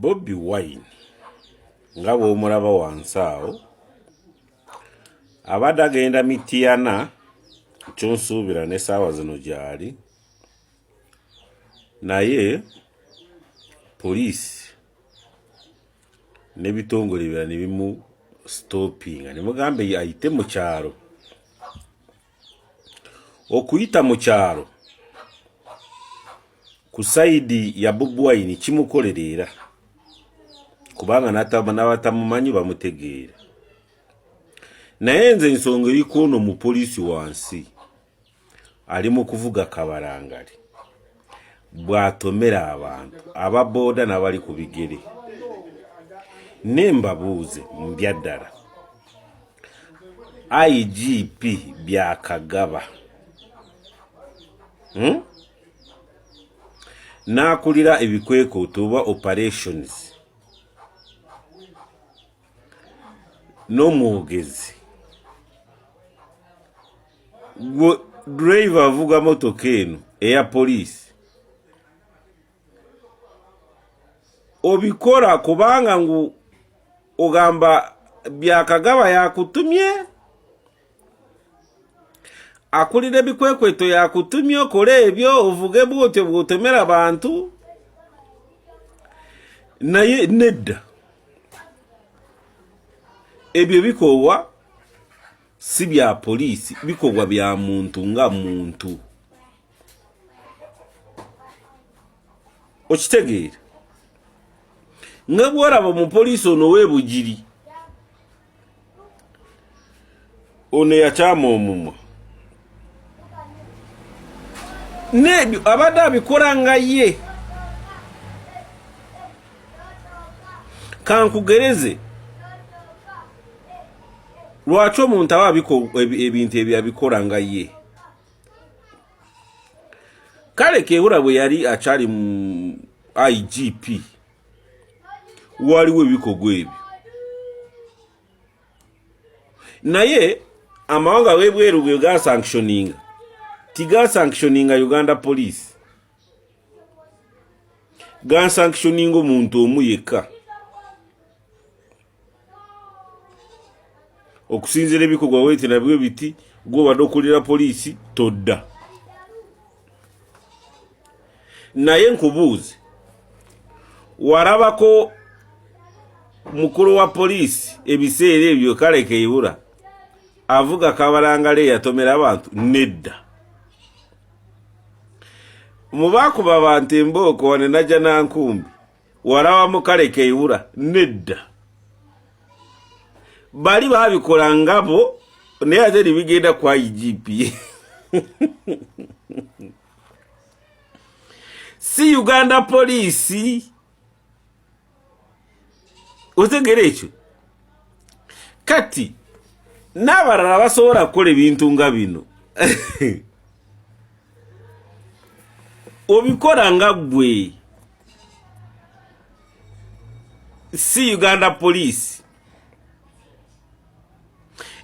Bobi Wine nga bw'omulaba wansi awo abadde agenda Mityana kyonsuubira ne ssaawa zino gy'ali naye poliisi n'ebitongole ebirala ne bimu stoppinga ne mugamba ayite mu kyalo. Okuyita mu kyalo ku sayidi ya Bobi Wine kimukolerera kubanga n'abatamumanyi bamutegeera. Naye nze ensonga eriko ono mu poliisi wansi ali mu kuvuga kabalangali bw'atomera abantu ababooda n'abali ku bigere. Nembabuuze mbya ddala IGP Byakagaba n'akulira ebikwekooto oba operations n'omwogezi driver avuga motoka eno eya poliisi obikola kubanga ngu ogamba Byakagaba yakutumye, akulira ebikwekweto yakutumye okole ebyo ovuge bwotyo bw'otomera abantu. Naye nedda ebyo bikolwa si bya poliisi, bikolwa bya muntu nga muntu. Okitegeera nga bw'olaba mu poliisi ono w'ebugiri ono yakyama omumwa n'ebyo abadde abikola nga ye. Kankugereze lwaki omuntu aba ebintu ebyo abikola nga ye. Kale Kewura bwe yali akyali mu IGP waliwo ebikolwa ebyo, naye amawanga w'ebweru bwe gasanctioninga tigasanctioninga Uganda Police, gasanctioninga omuntu omu yekka okusinzira ebikolwa weeti nabyo biti gw'obadde okulira poliisi todda. Naye nkubuuze, warabako mukulu wa poliisi ebiseera ebyo Kale Kewura avuga kabalangale yatomera abantu? Nedda. Mubakuba abantu embooko wane najja nankumbi warabamu Kale Kewura? Nedda. Bali babikola ngabo naye ate bigenda kwa IGP. Si Uganda Police. Otegera ekyo kati n'abalala basobola kukola ebintu nga bino obikola nga gwe. Si Uganda Police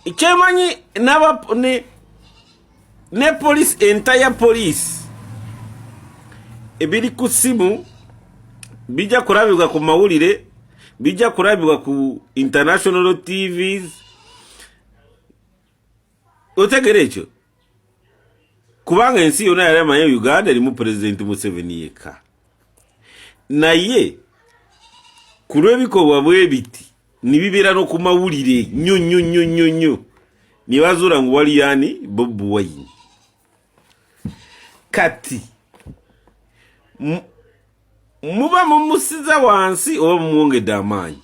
ikyemanyi ne police entire police ebiri ku simu bijja kulabibwa ku mawulire, bijja kulabibwa ku international TVs. Otegere ekyo kubanga ensi yonna yali amanyi Uganda erimu President Museveni yekka. Naye ku lw'ebikolwa bwe biti nibibeera no ku mawulire nnyo ne bazuula ngu wali yani Bobi Wine. Kati muba mumusiza wansi oba mumwongedde amaanyi.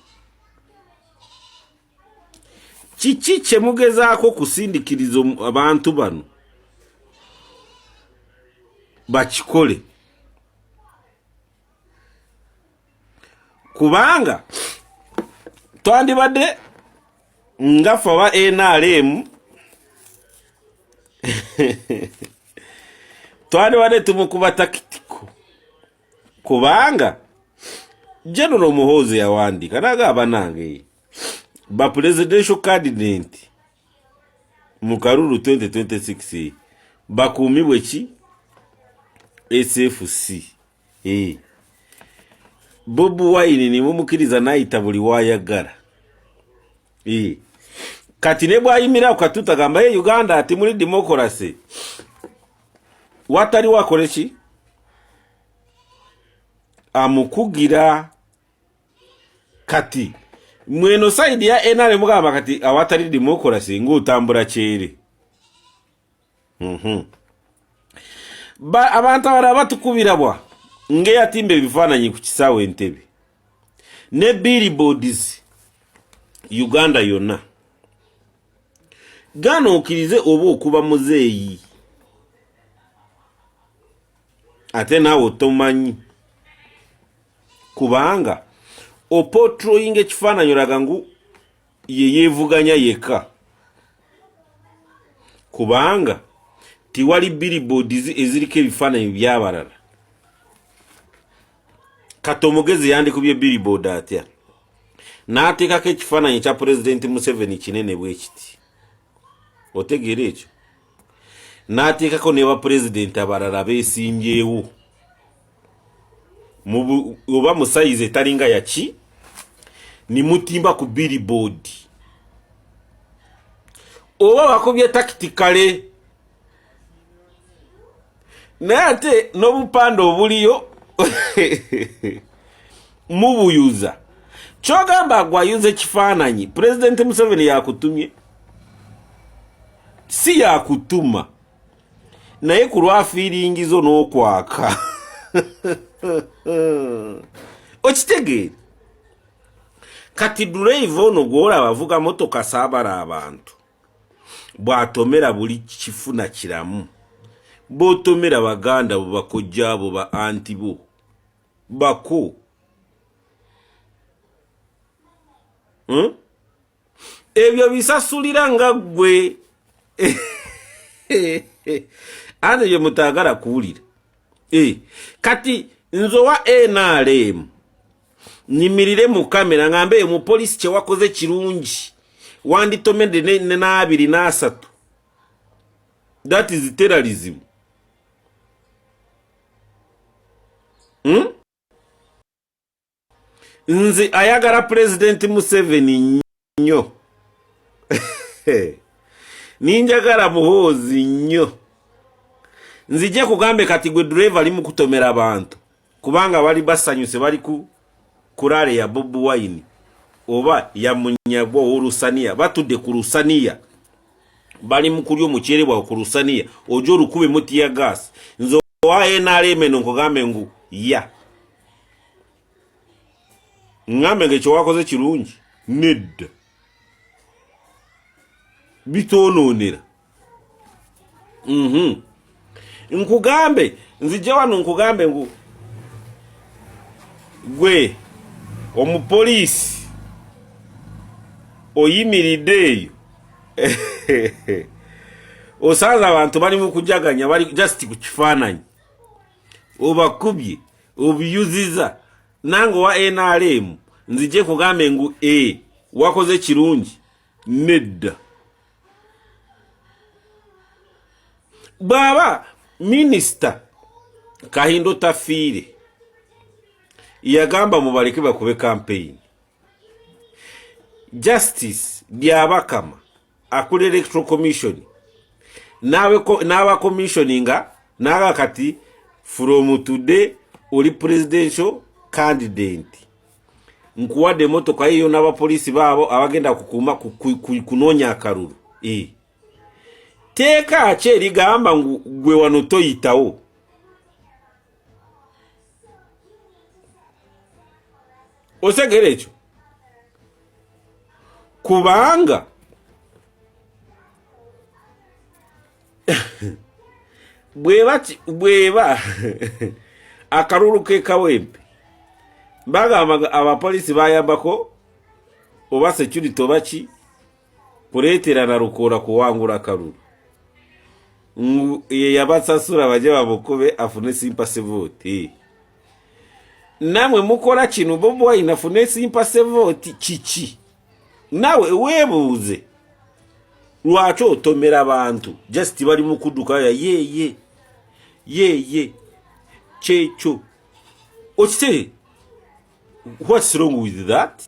Kiki kye mugezaako kusindikiriza abantu bano bakikole? Kubanga twandibadde nga ffe aba NRM twandibadde tumukuba takitiko kubanga General Muhoozi yawandiika n'agamba nange ba presidential candidate mu Kalulu 2026 bakuumibwe ki SFC. Bobi Wine ni mumukiriza nayita buli wayagala. Kati ne bwayimira ukatuta gamba ye Uganda ati muri democracy. Watali wakolechi? Amukugira kati. Mweno side ya NRM mugamba kati awatali democracy ngutambura kyere. Abantu barabatukubirabwa. Nge yatimbe bifananyi ku kisawe Entebbe. Ne billboards Uganda yonna. Gano okirize obo okuba muzeeyi. Ate nawe otomanyi. Kubanga opotroyinga ekifaananyi olaga ngu ye yeevuganya yeka. Kubanga tiwali billboards eziriko ebifaananyi by'abalala. Katomogezi yandikubye billboard atya. N'ateekako ekifaananyi kya President Museveni kinene bwe kiti. Otegeera ekyo. N'ateekako ne ba president abalala beesimbyewo. Oba musayize etalinga yaki ni mutimba ku billboard. Oba bakobye tactically. Naye ate n'obupande obuliyo mubuyuza. Kyogamba gwayuze kifaananyi President Museveni yakutumye. Si yakutuma. Naye ku lwafiiringizo n'okwaka. Okitegeera. Kati drive ono gwola bavuga motoka saabala abantu. Bwatomera buli kifuna kiramu. Botomera baganda bo bakojja abo ba anti bo. Bako. Ebyo bisasulira nga gwe. Ane ye mutagala kuwulira. Kati nzo wa NRM nimirire mu kamera ngambe mu police kye wakoze kirungi wanditomede ne na 2 na 3. That is terrorism. Nzi ayagara President Museveni nnyo. Ninjagala muhozi nnyo. Nzije kugambe kati gwe driver ali mu kutomera abantu. Kubanga bali basanyuse bali ku kurale ya Bobi Wine. Oba ya munyagwa urusania. Batude ku rusania. Bali mukuri omukyere bwa ku rusania. Ojo rukube muti ya gas. Nzo wa NRM nkugambe ngu ya. Ngambe ngecho wakoze kirungi. Nedda. Bitononera. Nkugambe nzije wano nkugambe ngu gwe omupolisi oyimirideyo osaza abantu bali mu kujaganya bali just ku kifaananyi obakubye obiyuziza nango wa NRM nzije kugambe ngu wakoze kirungi nedda. Baba Minister Kahindo Tafire yagamba mubaleke bakube campaign. Justice Byabakama akule Electoral Commission nawe commissioninga naga kati from today oli presidential candidate. Nkuwade motoka hiyo n'aba police babo abagenda kukuma kunonya akaruru. Teka ache ligamba gwe wano toyitawo. Osegere ekyo. Kubanga bweba akaruru ke kawempe. Baga abapolisi bayambako oba security obachi kuretera na rukora kuwangura akaruru. Yabasasura baje babukube afune simpase vote. Namwe mukola kinu Bobi Wine afune simpase vote chichi. Nawe webuze. Lwacho otomera abantu. Just bali mukuduka ya ye. Checho. Okite. What's wrong with that?